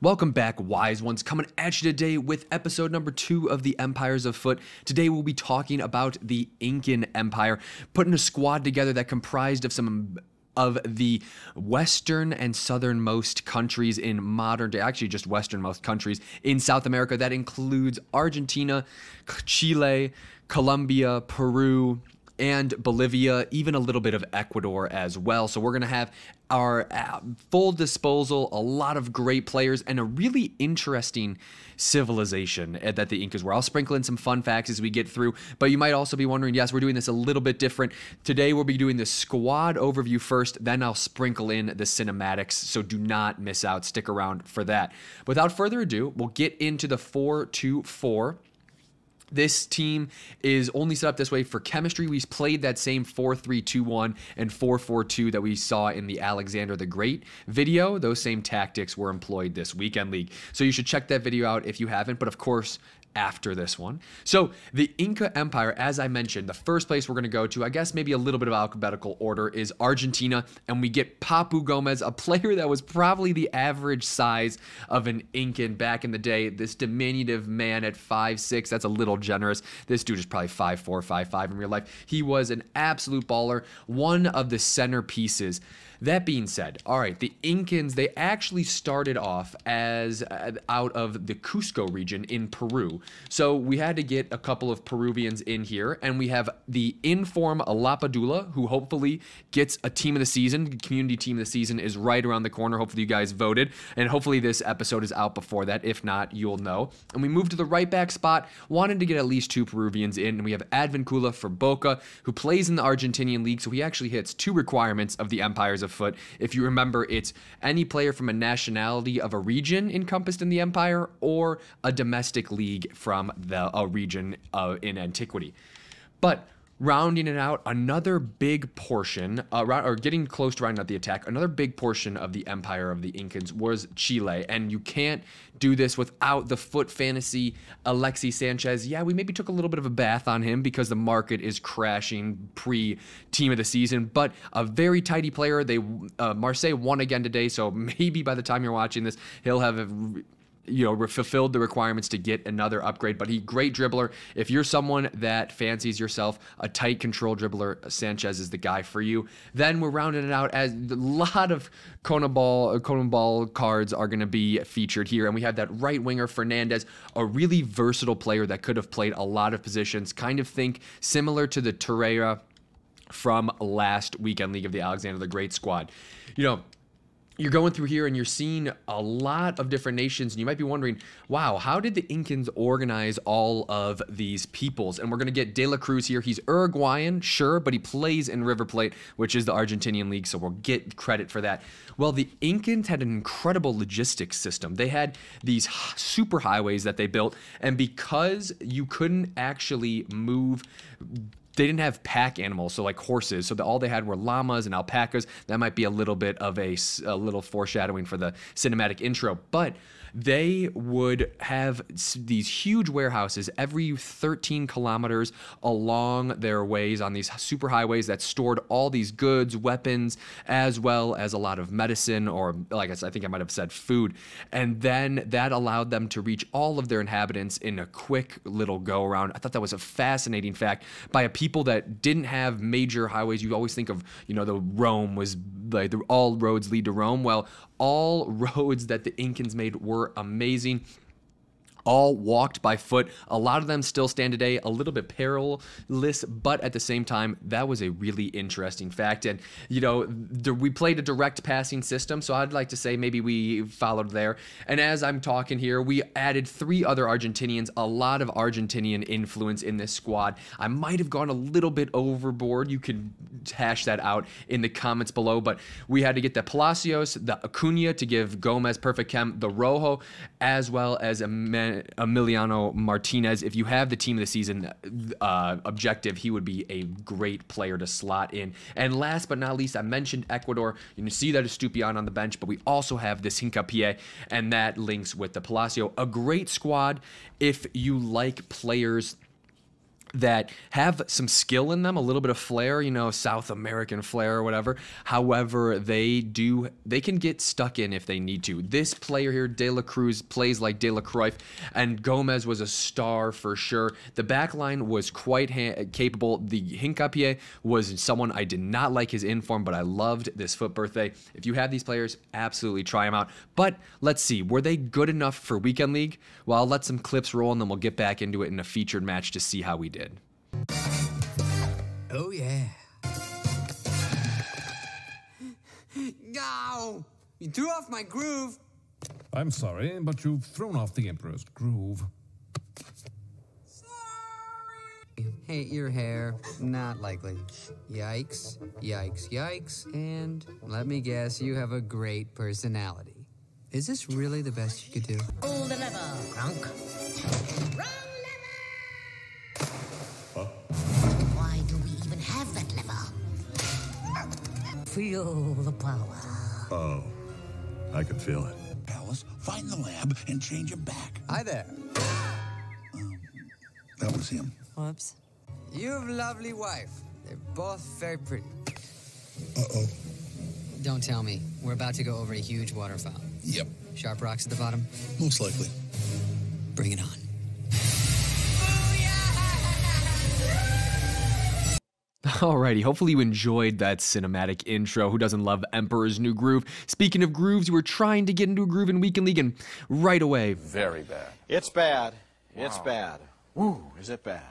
Welcome back, wise ones, coming at you today with episode number 2 of the Empires of FUT. Today we'll be talking about the Incan Empire, putting a squad together that comprised of some of the western and southernmost countries in modern day, actually just westernmost countries in South America. That includes Argentina, Chile, Colombia, Peru, and Bolivia, even a little bit of Ecuador as well. So we're going to have our full disposal, a lot of great players, and a really interesting civilization that the Incas were. I'll sprinkle in some fun facts as we get through, but you might also be wondering, yes, we're doing this a little bit different. Today we'll be doing the squad overview first, then I'll sprinkle in the cinematics, so do not miss out. Stick around for that. Without further ado, we'll get into the 4-2-4. This team is only set up this way for chemistry. We played that same 4-3-2-1 and 4-4-2 that we saw in the Alexander the Great video. Those same tactics were employed this weekend league. So you should check that video out if you haven't, but of course, after this one. So the Inca Empire, as I mentioned, the first place we're going to go to, I guess maybe a little bit of alphabetical order, is Argentina, and we get Papu Gomez, a player that was probably the average size of an Incan back in the day. This diminutive man at 5'6", that's a little generous. This dude is probably 5'4", 5'5" in real life. He was an absolute baller, one of the centerpieces. That being said, all right, the Incans, they actually started off as out of the Cusco region in Peru. So we had to get a couple of Peruvians in here, and we have the Inform Lapadula, who hopefully gets a team of the season. Community team of the season is right around the corner. Hopefully you guys voted, and hopefully this episode is out before that. If not, you'll know. And we moved to the right back spot, wanted to get at least 2 Peruvians in, and we have Advincula for Boca, who plays in the Argentinian league, so he actually hits 2 requirements of the Empires of FUT. If you remember, it's any player from a nationality of a region encompassed in the Empire, or a domestic league from a region in antiquity. But rounding it out, another big portion, or getting close to rounding out the attack, another big portion of the Empire of the Incans was Chile. And you can't do this without the FUT fantasy Alexis Sanchez. Yeah, we maybe took a little bit of a bath on him because the market is crashing pre-team of the season, but a very tidy player. Marseille won again today, so maybe by the time you're watching this, he'll have fulfilled the requirements to get another upgrade. But great dribbler. If you're someone that fancies yourself a tight control dribbler, Sanchez is the guy for you. Then we're rounding it out as a lot of Conaball cards are going to be featured here. And we have that right winger, Fernandez, a really versatile player that could have played a lot of positions. Kind of think similar to the Torreira from last weekend league of the Alexander the Great squad. You're going through here and you're seeing a lot of different nations, and you might be wondering, wow, how did the Incans organize all of these peoples? And we're going to get De La Cruz here. He's Uruguayan, sure, but he plays in River Plate, which is the Argentinian league, so we'll get credit for that. Well, the Incans had an incredible logistics system. They had these super highways that they built, and because you couldn't actually move, they didn't have pack animals, so like horses. So all they had were llamas and alpacas. That might be a little bit of a little foreshadowing for the cinematic intro. But they would have these huge warehouses every 13 kilometers along their ways on these super highways that stored all these goods, weapons, as well as a lot of medicine, or like I think I might have said food. And then that allowed them to reach all of their inhabitants in a quick little go around. I thought that was a fascinating fact by a people that didn't have major highways. You always think of, the Rome was like all roads lead to Rome. Well, all roads that the Incans made were amazing. All walked by foot. A lot of them still stand today, a little bit perilous, but at the same time, that was a really interesting fact. And, we played a direct passing system, so I'd like to say maybe we followed there. And as I'm talking here, we added 3 other Argentinians, a lot of Argentinian influence in this squad. I might have gone a little bit overboard. You can hash that out in the comments below, but we had to get the Palacios, the Acuna to give Gomez perfect chem, the Rojo, as well as Emiliano Martinez. If you have the team of the season objective, he would be a great player to slot in. And last but not least, I mentioned Ecuador. You can see that Estupiñán on the bench, but we also have this Hincapié, and that links with the Palacio. A great squad if you like players that have some skill in them, a little bit of flair, you know, South American flair or whatever. However, they can get stuck in if they need to. This player here, De La Cruz, plays like De La Cruyff, and Gomez was a star for sure. The back line was quite capable. The Hincapié was someone I did not like his inform, but I loved this FUT birthday. If you have these players, absolutely try them out. But let's see, were they good enough for Weekend League? Well, I'll let some clips roll, and then we'll get back into it in a featured match to see how we did. Oh, yeah. No! You threw off my groove. I'm sorry, but you've thrown off the Emperor's groove. Sorry. Hate your hair. Not likely. Yikes, yikes, yikes. And let me guess, you have a great personality. Is this really the best you could do? Pull the lever, Crunk. Wrong lever! Why do we even have that lever? Feel the power. Oh, I can feel it. Alice, find the lab and change him back. Hi there. That was him. Whoops. You have a lovely wife. They're both very pretty. Uh-oh. Don't tell me. We're about to go over a huge waterfall. Yep, Sharp rocks at the bottom. most likely. Bring it on. Alrighty, hopefully you enjoyed that cinematic intro. Who doesn't love Emperor's New Groove? Speaking of grooves, you were trying to get into a groove in Weekend League, and right away... Very bad. It's bad. Wow. It's bad. Woo. Is it bad?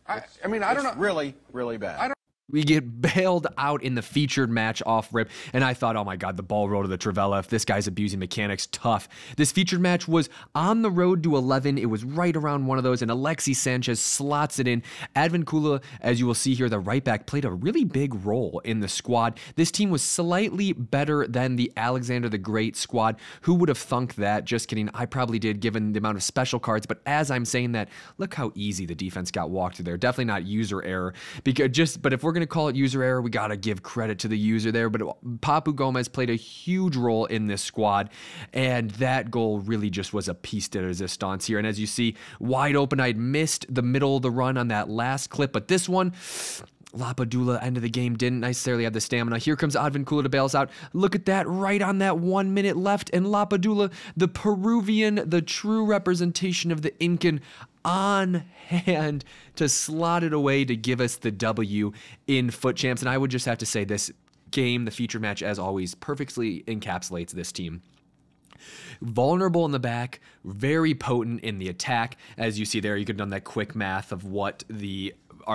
I mean, I don't know. It's really, really bad. We get bailed out in the featured match off rip, and I thought, oh my god, the ball rolled to the Trivella. If this guy's abusing mechanics, tough. This featured match was on the road to 11. It was right around one of those, and Alexis Sanchez slots it in. Advincula, as you will see here, the right back, played a really big role in the squad. This team was slightly better than the Alexander the Great squad. Who would have thunk that? Just kidding. I probably did, given the amount of special cards, but as I'm saying that, look how easy the defense got walked through there. Definitely not user error, but if we're going to call it user error, we got to give credit to the user there. But Papu Gomez played a huge role in this squad, and that goal really just was a piece de resistance here. And as you see, wide open. I'd missed the middle of the run on that last clip, but this one, Lapadula, end of the game, didn't necessarily have the stamina. Here comes Advincula to bail us out. Look at that, right on that 1 minute left, and Lapadula, the Peruvian, the true representation of the Incan, on hand to slot it away to give us the W in FUT Champs. And I would just have to say, this game, the featured match, as always, perfectly encapsulates this team. Vulnerable in the back, very potent in the attack. As you see there, you could have done that quick math of what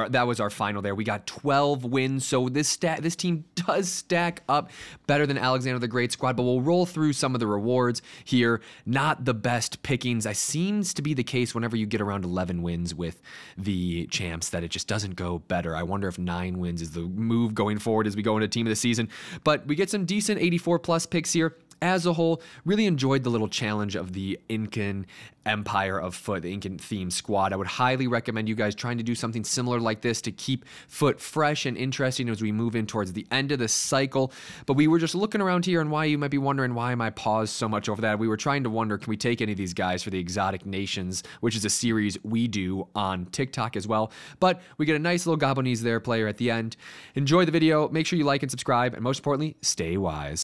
that was our final there. We got 12 wins, so this team does stack up better than Alexander the Great squad, but we'll roll through some of the rewards here. Not the best pickings. That seems to be the case whenever you get around 11 wins with the champs, that it just doesn't go better. I wonder if 9 wins is the move going forward as we go into team of the season. But we get some decent 84 plus picks here. As a whole, really enjoyed the little challenge of the Incan Empire of FUT, the Incan themed squad. I would highly recommend you guys trying to do something similar like this to keep FUT fresh and interesting as we move in towards the end of the cycle. But we were just looking around here, and why you might be wondering why am I paused so much over that. We were trying to wonder, can we take any of these guys for the Exotic Nations, which is a series we do on TikTok as well. But we get a nice little Gabonese there player at the end. Enjoy the video. Make sure you like and subscribe, and most importantly, stay wise.